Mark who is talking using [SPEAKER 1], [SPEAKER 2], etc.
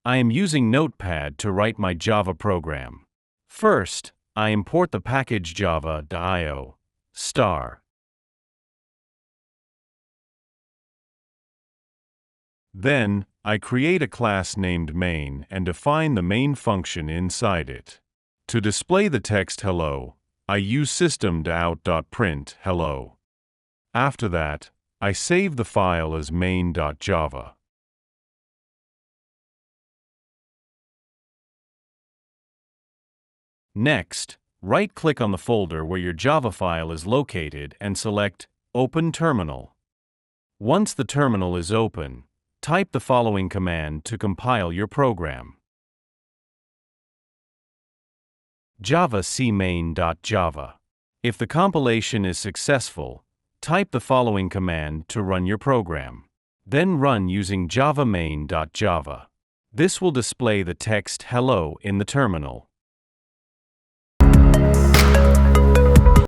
[SPEAKER 1] I am using Notepad to write my Java program. First, I import the package java.io star. Then, I create a class named main and define the main function inside it. To display the text hello, I use System.out.print hello. After that, I save the file as main.java. Next, right-click on the folder where your Java file is located and select Open Terminal. Once the terminal is open, type the following command to compile your program. Java cmain.java. If the compilation is successful, type the following command to run your program. Then run using java main.java. This will display the text hello in the terminal.